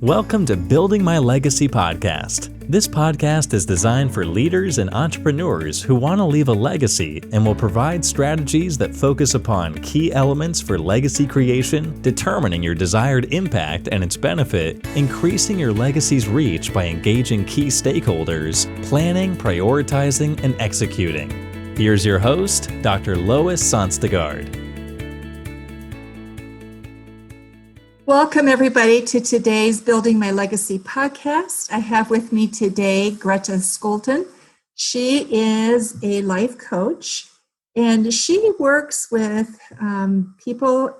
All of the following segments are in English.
Welcome to Building My Legacy podcast. This podcast is designed for leaders and entrepreneurs who want to leave a legacy and will provide strategies that focus upon key elements for legacy creation, determining your desired impact and its benefit, increasing your legacy's reach by engaging key stakeholders, planning, prioritizing, and executing. Here's your host, Dr. Lois Sonstegard. Welcome, everybody, to today's Building My Legacy podcast. I have with me today Gretta Scholten. She is a life coach, and she works with people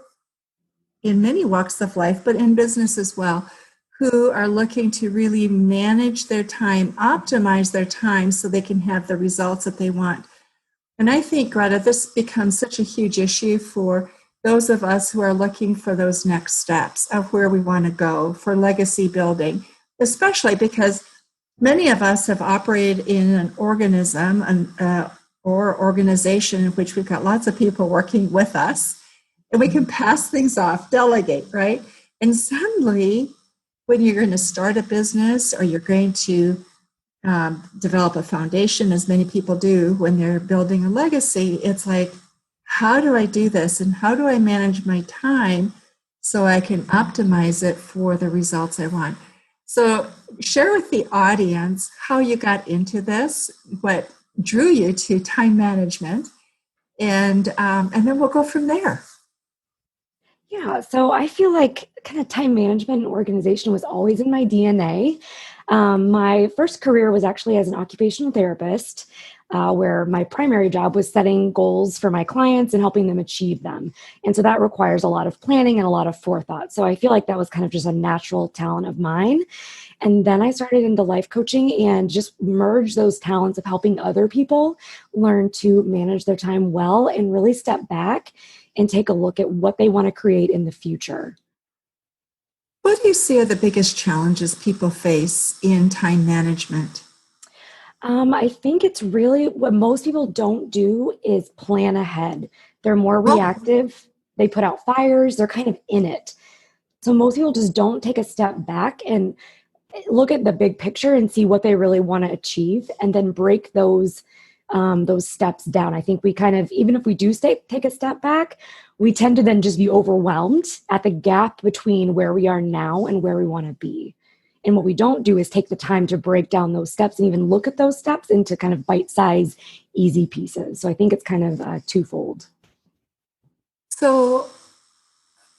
in many walks of life, but in business as well, who are looking to really manage their time, optimize their time so they can have the results that they want. And I think, Gretta, this becomes such a huge issue for those of us who are looking for those next steps of where we want to go for legacy building, especially because many of us have operated in an organism or organization in which we've got lots of people working with us, and we can pass things off, delegate, right? And suddenly, when you're going to start a business or you're going to develop a foundation, as many people do when they're building a legacy, it's like, how do I do this and how do I manage my time so I can optimize it for the results I want? So share with the audience how you got into this, what drew you to time management, and then we'll go from there. Yeah, so I feel like kind of time management and organization was always in my DNA. My first career was actually as an occupational therapist, where my primary job was setting goals for my clients and helping them achieve them. And so that requires a lot of planning and a lot of forethought. So I feel like that was kind of just a natural talent of mine. And then I started into life coaching and just merged those talents of helping other people learn to manage their time well and really step back and take a look at what they want to create in the future. What do you see are the biggest challenges people face in time management? I think it's really what most people don't do is plan ahead. They're more reactive. They put out fires. They're kind of in it. So most people just don't take a step back and look at the big picture and see what they really want to achieve and then break those steps down. I think we kind of, even if we do take a step back, we tend to then just be overwhelmed at the gap between where we are now and where we want to be. And what we don't do is take the time to break down those steps and even look at those steps into kind of bite-sized, easy pieces. So I think it's kind of twofold. So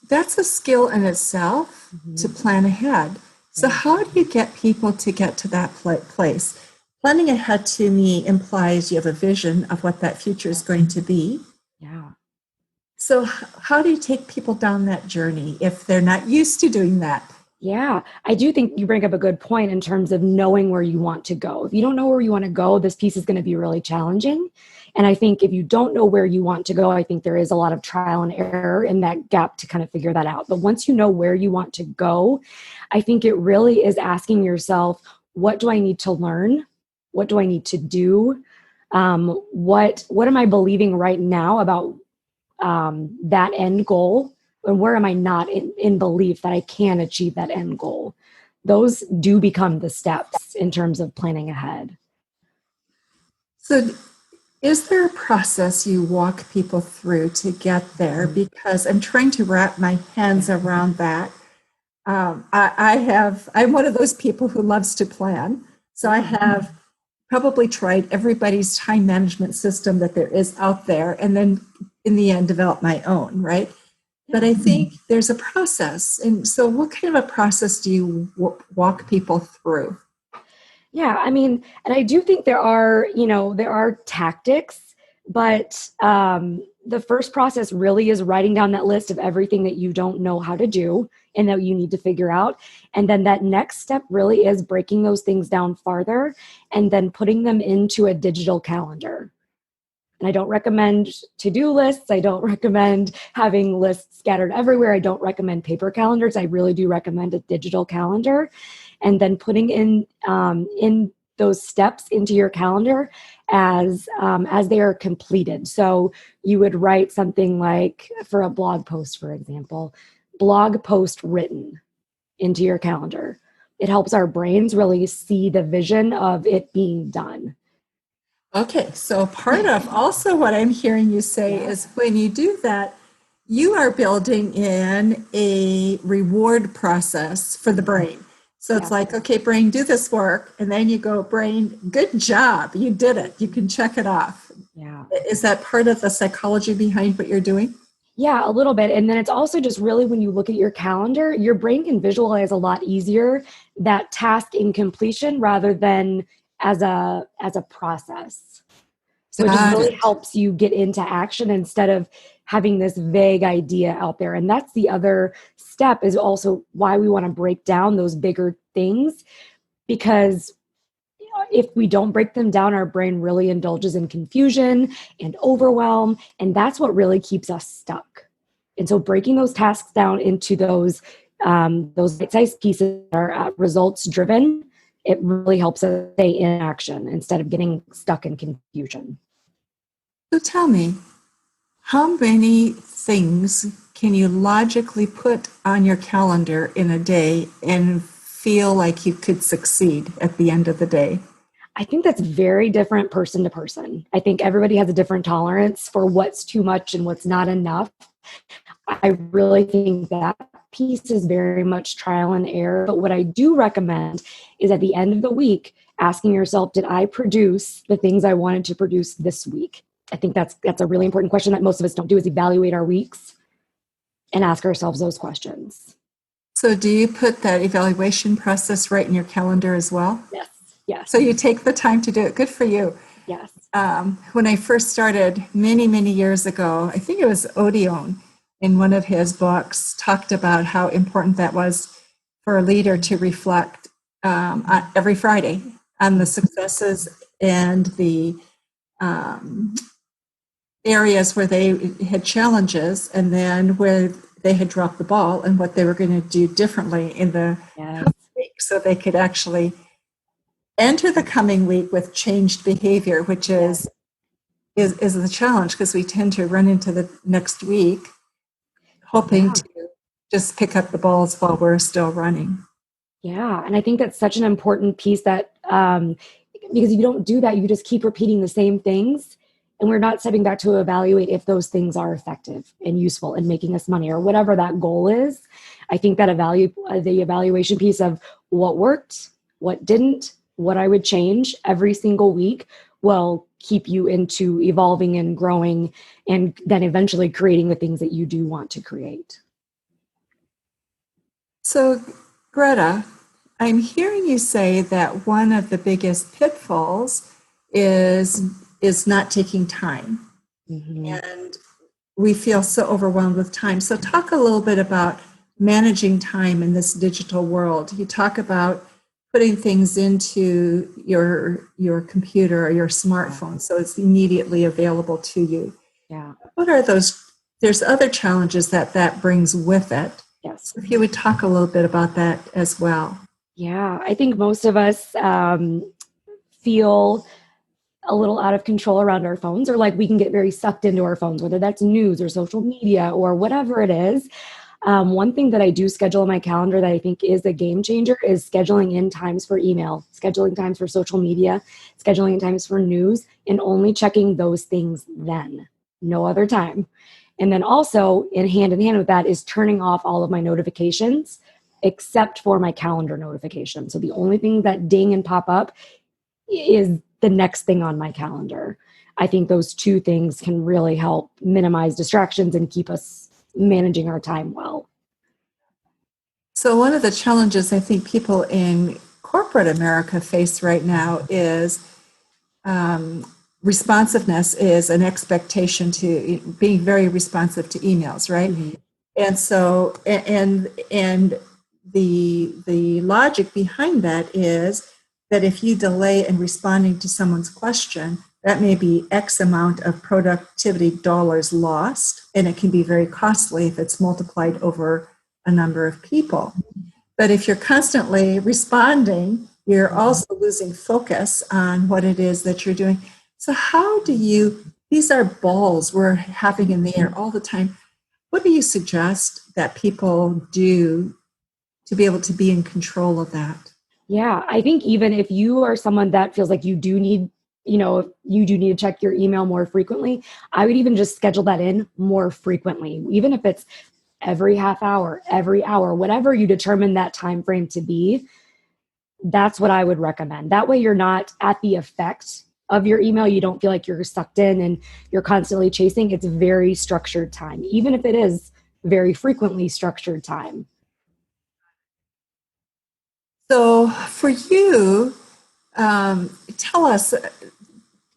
that's a skill in itself to plan ahead. So how do you get people to get to that place? Planning ahead to me implies you have a vision of what that future is going to be. Yeah. So how do you take people down that journey if they're not used to doing that? Yeah, I do think you bring up a good point in terms of knowing where you want to go. If you don't know where you want to go, this piece is going to be really challenging. And I think if you don't know where you want to go, I think there is a lot of trial and error in that gap to kind of figure that out. But once you know where you want to go, I think it really is asking yourself, what do I need to learn? What do I need to do? What am I believing right now about that end goal? And where am I not in belief that I can achieve that end goal? Those do become the steps in terms of planning ahead. So is there a process you walk people through to get there? Because I'm trying to wrap my hands around that. I'm one of those people who loves to plan. So I have probably tried everybody's time management system that there is out there, and then in the end develop my own, right? But I think there's a process. And so what kind of a process do you walk people through? Yeah, I mean, and I do think there are tactics, but the first process really is writing down that list of everything that you don't know how to do and that you need to figure out. And then that next step really is breaking those things down farther and then putting them into a digital calendar. And I don't recommend to-do lists. I don't recommend having lists scattered everywhere. I don't recommend paper calendars. I really do recommend a digital calendar. And then putting in those steps into your calendar as they are completed. So you would write something like, for a blog post, for example, blog post written. into your calendar. It helps our brains really see the vision of it being done. Okay, so part of also what I'm hearing you say is when you do that, you are building in a reward process for the brain. So it's like, okay, brain, do this work. And then you go, brain, good job. You did it. You can check it off. Yeah. Is that part of the psychology behind what you're doing? Yeah, a little bit. And then it's also just really when you look at your calendar, your brain can visualize a lot easier that task in completion rather than as a process. So it just really helps you get into action instead of having this vague idea out there. And that's the other step, is also why we want to break down those bigger things, because if we don't break them down, our brain really indulges in confusion and overwhelm. And that's what really keeps us stuck. And so breaking those tasks down into those bite-sized pieces that are results driven, it really helps us stay in action instead of getting stuck in confusion. So tell me, how many things can you logically put on your calendar in a day and feel like you could succeed at the end of the day? I think that's very different person to person. I think everybody has a different tolerance for what's too much and what's not enough. I really think that piece is very much trial and error. But what I do recommend is at the end of the week, asking yourself, did I produce the things I wanted to produce this week? I think that's a really important question that most of us don't do, is evaluate our weeks and ask ourselves those questions. So do you put that evaluation process right in your calendar as well? Yes. Yes. So you take the time to do it. Good for you. Yes. When I first started many, many years ago, I think it was Odeon in one of his books talked about how important that was for a leader to reflect every Friday on the successes and the areas where they had challenges, and then where they had dropped the ball and what they were going to do differently in the week, so they could actually enter the coming week with changed behavior, which is the challenge, because we tend to run into the next week hoping to just pick up the balls while we're still running. Yeah. And I think that's such an important piece that, because if you don't do that, you just keep repeating the same things, and we're not stepping back to evaluate if those things are effective and useful and making us money or whatever that goal is. I think that the evaluation piece of what worked, what didn't, what I would change every single week will keep you into evolving and growing, and then eventually creating the things that you do want to create. So, Gretta, I'm hearing you say that one of the biggest pitfalls is not taking time. Mm-hmm. And we feel so overwhelmed with time. So talk a little bit about managing time in this digital world. You talk about putting things into your computer or your smartphone so it's immediately available to you. Yeah. What are those? There's other challenges that brings with it. Yes. So if you would talk a little bit about that as well. Yeah, I think most of us feel a little out of control around our phones, or like we can get very sucked into our phones, whether that's news or social media or whatever it is. One thing that I do schedule in my calendar that I think is a game changer is scheduling in times for email, scheduling times for social media, scheduling in times for news, and only checking those things then, no other time. And then also in hand with that is turning off all of my notifications except for my calendar notifications. So the only thing that ding and pop up is the next thing on my calendar. I think those two things can really help minimize distractions and keep us managing our time well. So one of the challenges I think people in corporate America face right now is responsiveness is an expectation to being very responsive to emails, right? Mm-hmm. And so, and the logic behind that is that if you delay in responding to someone's question, that may be X amount of productivity dollars lost, and it can be very costly if it's multiplied over a number of people. But if you're constantly responding, you're also losing focus on what it is that you're doing. So how do you, these are balls we're having in the air all the time. What do you suggest that people do to be able to be in control of that. Yeah, I think even if you are someone that feels like you do need, you do need to check your email more frequently, I would even just schedule that in more frequently, even if it's every half hour, every hour, whatever you determine that time frame to be. That's what I would recommend. That way you're not at the effect of your email. You don't feel like you're sucked in and you're constantly chasing. It's very structured time, even if it is very frequently structured time. So for you, tell us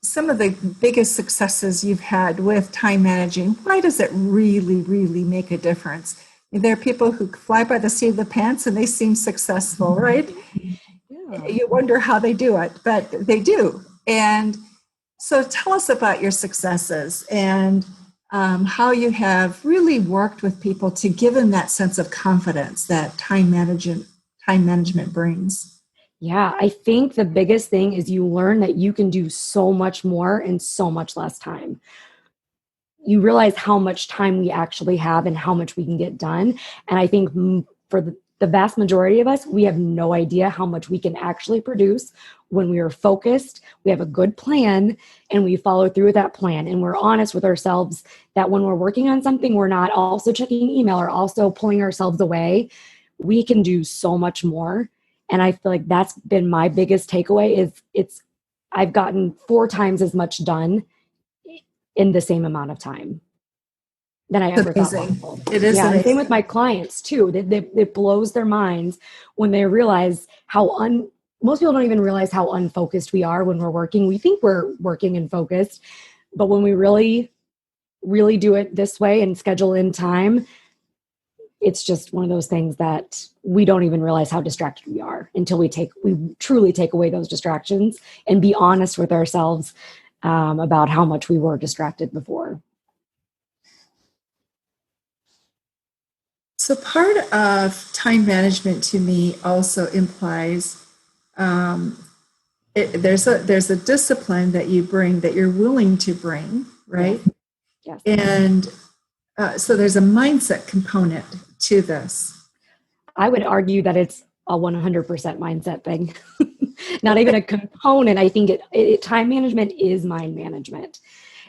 some of the biggest successes you've had with time managing. Why does it really, really make a difference? There are people who fly by the seat of the pants and they seem successful, right? Yeah. You wonder how they do it, but they do. And so tell us about your successes and how you have really worked with people to give them that sense of confidence that time management brings. Yeah, I think the biggest thing is you learn that you can do so much more in so much less time. You realize how much time we actually have and how much we can get done. And I think for the vast majority of us, we have no idea how much we can actually produce when we are focused, we have a good plan, and we follow through with that plan. And we're honest with ourselves that when we're working on something, we're not also checking email or also pulling ourselves away. We can do so much more. And I feel like that's been my biggest takeaway is I've gotten 4 times as much done in the same amount of time than I ever thought possible. It is amazing. And same with my clients too. It blows their minds when they realize most people don't even realize how unfocused we are when we're working. We think we're working and focused, but when we really, really do it this way and schedule in time, it's just one of those things that we don't even realize how distracted we are until we truly take away those distractions and be honest with ourselves about how much we were distracted before. So part of time management to me also implies there's a discipline that you bring, that you're willing to bring, right? Yes. And so there's a mindset component to this. I would argue that it's a 100% mindset thing, not even a component. I think time management is mind management.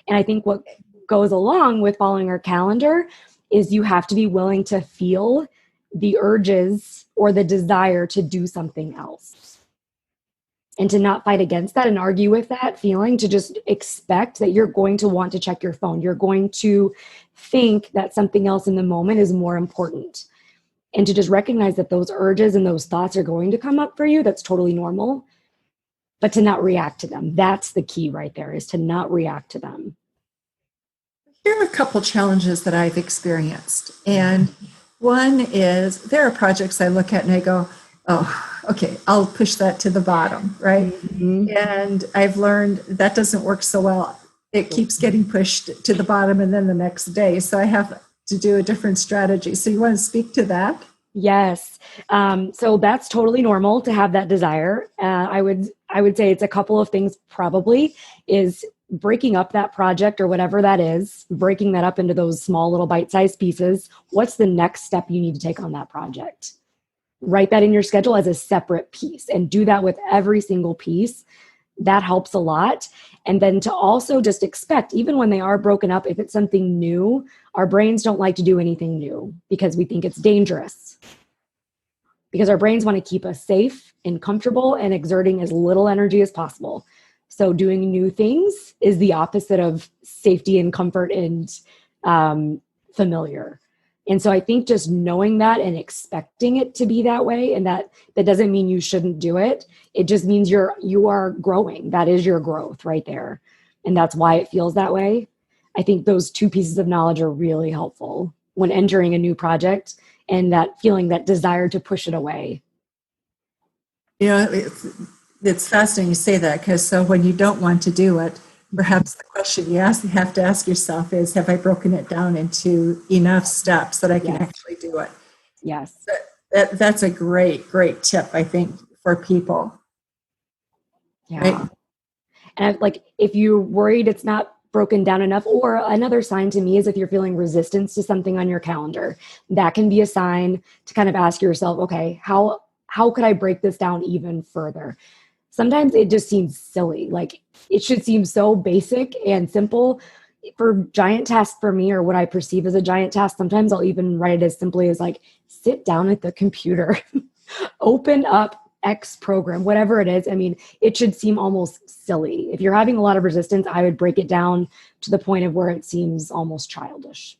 And I think what goes along with following our calendar is you have to be willing to feel the urges or the desire to do something else. And to not fight against that and argue with that feeling, to just expect that you're going to want to check your phone. You're going to think that something else in the moment is more important. And to just recognize that those urges and those thoughts are going to come up for you, that's totally normal. But to not react to them. That's the key right there, is to not react to them. Here are a couple challenges that I've experienced. And one is there are projects I look at and I go, oh, okay, I'll push that to the bottom, right? Mm-hmm. And I've learned that doesn't work so well. It keeps getting pushed to the bottom and then the next day. So I have to do a different strategy. So you want to speak to that? Yes. So that's totally normal to have that desire. I would say it's a couple of things probably is breaking up that project or whatever that is, breaking that up into those small little bite-sized pieces. What's the next step you need to take on that project? Write that in your schedule as a separate piece and do that with every single piece. That helps a lot. And then to also just expect, even when they are broken up, if it's something new, our brains don't like to do anything new because we think it's dangerous. Because our brains want to keep us safe and comfortable and exerting as little energy as possible. So doing new things is the opposite of safety and comfort and familiar. And so I think just knowing that and expecting it to be that way, and that doesn't mean you shouldn't do it. It just means you are growing. That is your growth right there. And that's why it feels that way. I think those 2 pieces of knowledge are really helpful when entering a new project and that feeling, that desire to push it away. You know, it's fascinating you say that, because so when you don't want to do it, perhaps the question you have to ask yourself is, have I broken it down into enough steps that I can actually do it? Yes. That's a great, great tip, I think, for people. Yeah. Right? And if you're worried it's not broken down enough. Or another sign to me is if you're feeling resistance to something on your calendar, that can be a sign to kind of ask yourself, okay, how could I break this down even further? Sometimes it just seems silly. Like it should seem so basic and simple. For giant tasks for me, or what I perceive as a giant task, sometimes I'll even write it as simply as like, sit down at the computer, open up X program, whatever it is. I mean, it should seem almost silly. If you're having a lot of resistance, I would break it down to the point of where it seems almost childish.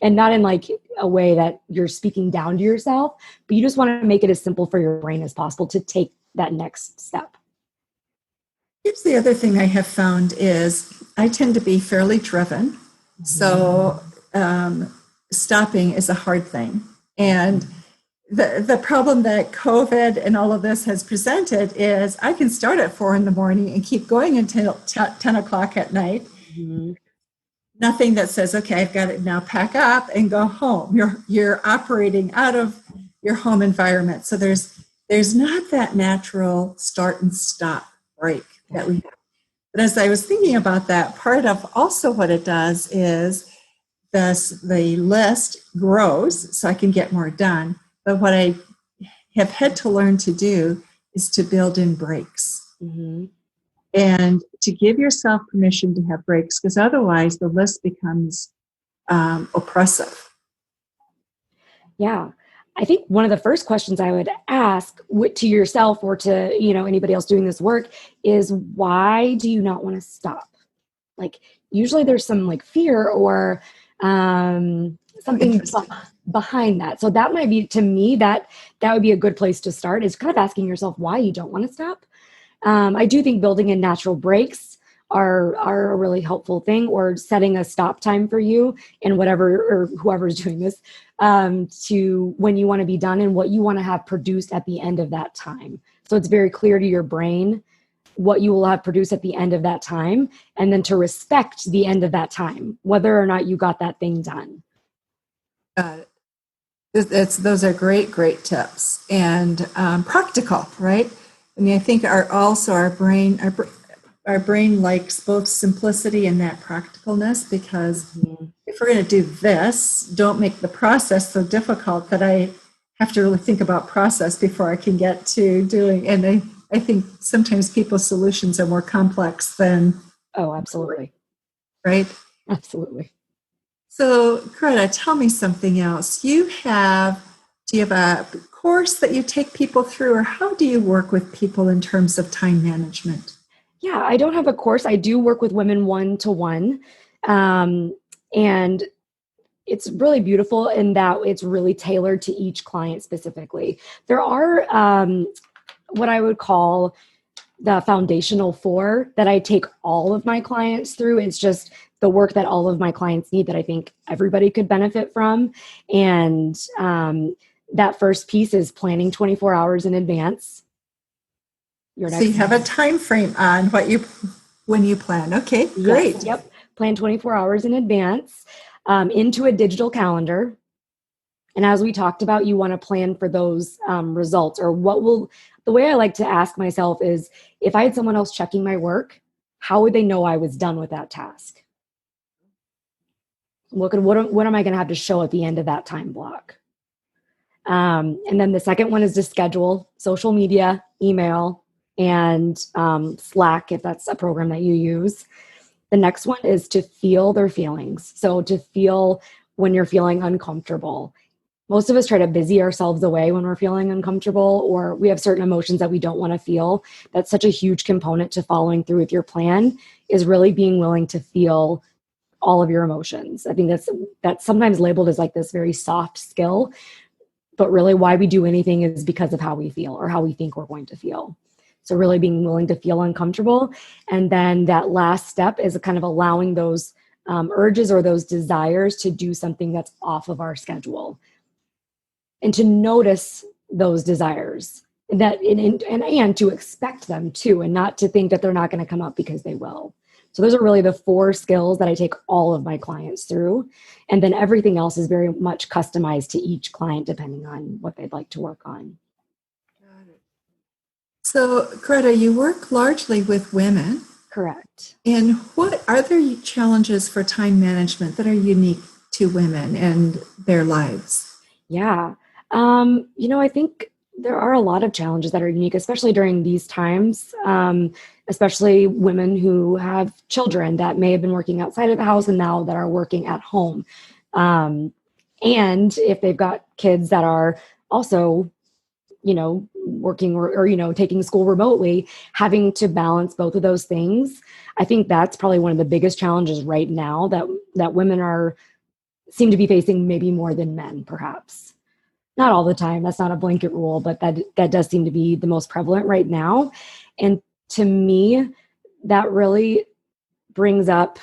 And not in like a way that you're speaking down to yourself, but you just want to make it as simple for your brain as possible to take that next step. Here's the other thing I have found is I tend to be fairly driven. So stopping is a hard thing. And the problem that COVID and all of this has presented is I can start at 4 a.m. and keep going until 10 o'clock at night. Mm-hmm. Nothing that says, okay, I've got to now pack up and go home. You're operating out of your home environment. So there's not that natural start and stop break that we have. But as I was thinking about that, part of also what it does is the list grows so I can get more done. But what I have had to learn to do is to build in breaks. Mm-hmm. And to give yourself permission to have breaks, because otherwise the list becomes oppressive. Yeah. I think one of the first questions I would ask to yourself or to, anybody else doing this work is, why do you not want to stop? Like usually there's some like fear or something behind that. So that might be, to me, that would be a good place to start, is kind of asking yourself why you don't want to stop. I do think building in natural breaks are a really helpful thing, or setting a stop time for you and whatever, or whoever's doing this, to when you want to be done and what you want to have produced at the end of that time. So it's very clear to your brain what you will have produced at the end of that time, and then to respect the end of that time, whether or not you got that thing done. Those are great tips, and practical, right? I mean, I think our brain likes both simplicity and that practicalness, because if we're going to do this, don't make the process so difficult that I have to really think about process before I can get to doing. And I think sometimes people's solutions are more complex than. Oh, absolutely. Right? Absolutely. So, Gretta, tell me something else. Do you have a course that you take people through, or how do you work with people in terms of time management? Yeah, I don't have a course. I do work with women one-to-one. And it's really beautiful in that it's really tailored to each client specifically. There are what I would call the foundational 4 that I take all of my clients through. It's just the work that all of my clients need that I think everybody could benefit from. And that first piece is planning 24 hours in advance. So you have a time frame on when you plan. Okay, great. Yes, yep. Plan 24 hours in advance into a digital calendar. And as we talked about, you want to plan for those results, or the way I like to ask myself is, if I had someone else checking my work, how would they know I was done with that task? What am I going to have to show at the end of that time block? And then the second one is to schedule social media, email, and Slack, if that's a program that you use. The next one is to feel their feelings. So to feel when you're feeling uncomfortable. Most of us try to busy ourselves away when we're feeling uncomfortable, or we have certain emotions that we don't want to feel. That's such a huge component to following through with your plan, is really being willing to feel all of your emotions. I think that's sometimes labeled as like this very soft skill, but really why we do anything is because of how we feel or how we think we're going to feel. So really being willing to feel uncomfortable. And then that last step is kind of allowing those urges or those desires to do something that's off of our schedule. And to notice those desires and to expect them too, and not to think that they're not going to come up, because they will. So those are really the 4 skills that I take all of my clients through. And then everything else is very much customized to each client depending on what they'd like to work on. Got it. So, Gretta, you work largely with women. Correct. And what are there challenges for time management that are unique to women and their lives? Yeah. I think there are a lot of challenges that are unique, especially during these times, especially women who have children that may have been working outside of the house and now that are working at home. Um, and if they've got kids that are also, working or taking school remotely, having to balance both of those things. I think that's probably one of the biggest challenges right now that women seem to be facing, maybe more than men, perhaps. Not all the time. That's not a blanket rule, but that does seem to be the most prevalent right now. And to me, that really brings up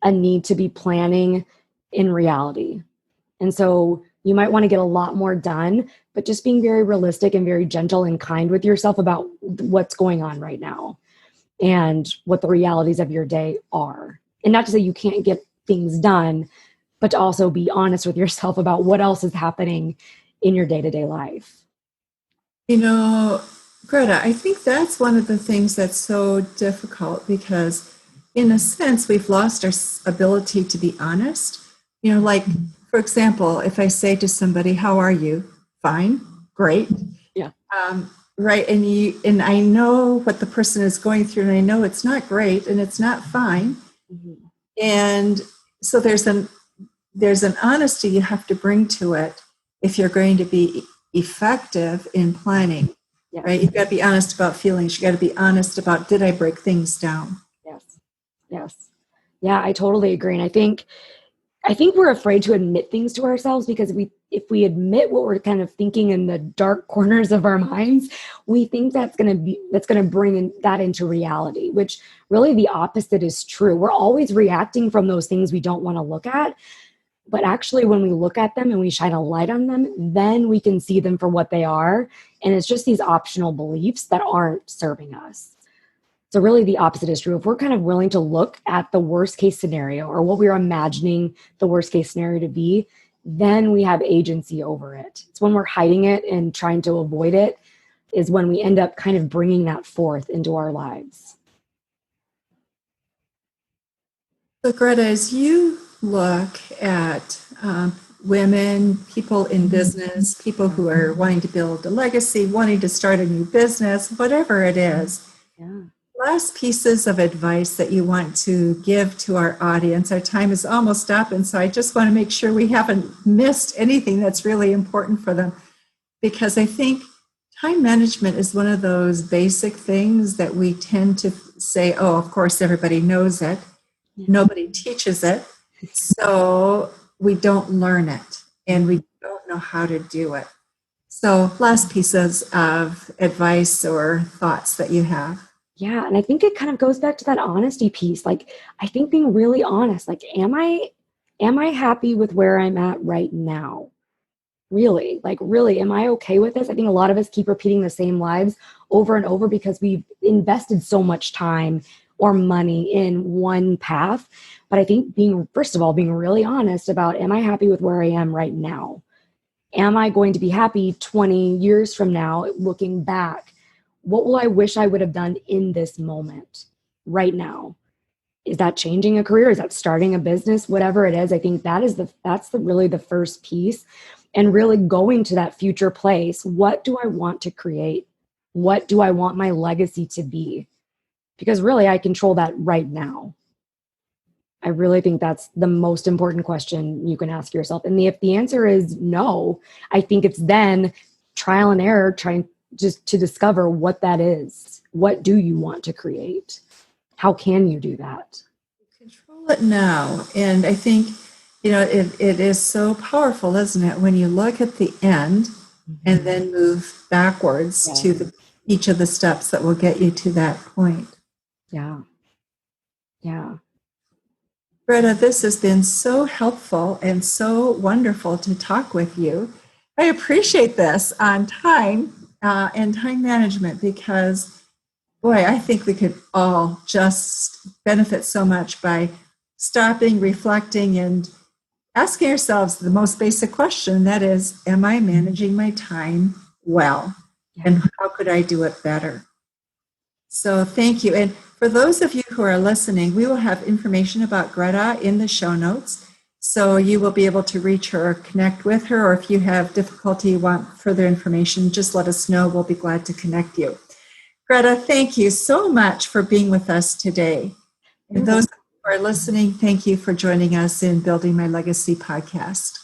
a need to be planning in reality. And so you might want to get a lot more done, but just being very realistic and very gentle and kind with yourself about what's going on right now and what the realities of your day are. And not to say you can't get things done, but to also be honest with yourself about what else is happening in your day-to-day life. Greta, I think that's one of the things that's so difficult because, in a sense, we've lost our ability to be honest. Like, for example, if I say to somebody, "How are you?" Fine, great. Yeah. Right. And I know what the person is going through, and I know it's not great and it's not fine. Mm-hmm. And so there's an honesty you have to bring to it if you're going to be effective in planning. Yes. Right? You've got to be honest about feelings. You got to be honest about, did I break things down? Yes. Yeah, I totally agree. And I think we're afraid to admit things to ourselves because if we admit what we're kind of thinking in the dark corners of our minds, we think that's going to bring that into reality, which really the opposite is true. We're always reacting from those things we don't want to look at. But actually, when we look at them and we shine a light on them, then we can see them for what they are. And it's just these optional beliefs that aren't serving us. So really the opposite is true. If we're kind of willing to look at the worst case scenario or what we're imagining the worst case scenario to be, then we have agency over it. It's when we're hiding it and trying to avoid it is when we end up kind of bringing that forth into our lives. So Greta, as you look at women, people in business, people who are wanting to build a legacy, wanting to start a new business, whatever it is, last pieces of advice that you want to give to our audience. Our time is almost up, and so I just want to make sure we haven't missed anything that's really important for them, because I think time management is one of those basic things that we tend to say, oh, of course, everybody knows it. Nobody teaches it, so we don't learn it, and we don't know how to do it. So last pieces of advice or thoughts that you have. Yeah, and I think it kind of goes back to that honesty piece. Like, I think being really honest, like, am I happy with where I'm at right now? Really, am I okay with this? I think a lot of us keep repeating the same lives over and over because we've invested so much time or money in one path. But I think first of all, being really honest about, am I happy with where I am right now? Am I going to be happy 20 years from now, looking back? What will I wish I would have done in this moment right now? Is that changing a career? Is that starting a business? Whatever it is, I think that's really the first piece. And really going to that future place. What do I want to create? What do I want my legacy to be? Because really, I control that right now. I really think that's the most important question you can ask yourself. And if the answer is no, I think it's then trial and error, trying just to discover what that is. What do you want to create? How can you do that? Control it now. And I think, it is so powerful, isn't it? When you look at the end and then move backwards to each of the steps that will get you to that point. Yeah. Greta, this has been so helpful and so wonderful to talk with you. I appreciate this on time and time management because, boy, I think we could all just benefit so much by stopping, reflecting, and asking ourselves the most basic question, that is, am I managing my time well? And how could I do it better? So thank you. And for those of you who are listening, we will have information about Gretta in the show notes. So you will be able to reach her or connect with her, or if you have difficulty, want further information, just let us know. We'll be glad to connect you. Gretta, thank you so much for being with us today. And those who are listening, thank you for joining us in Building My Legacy podcast.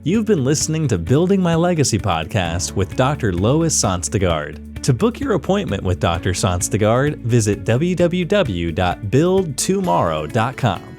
You've been listening to Building My Legacy podcast with Dr. Lois Sonstegard. To book your appointment with Dr. Sonstegard, visit www.buildtomorrow.com.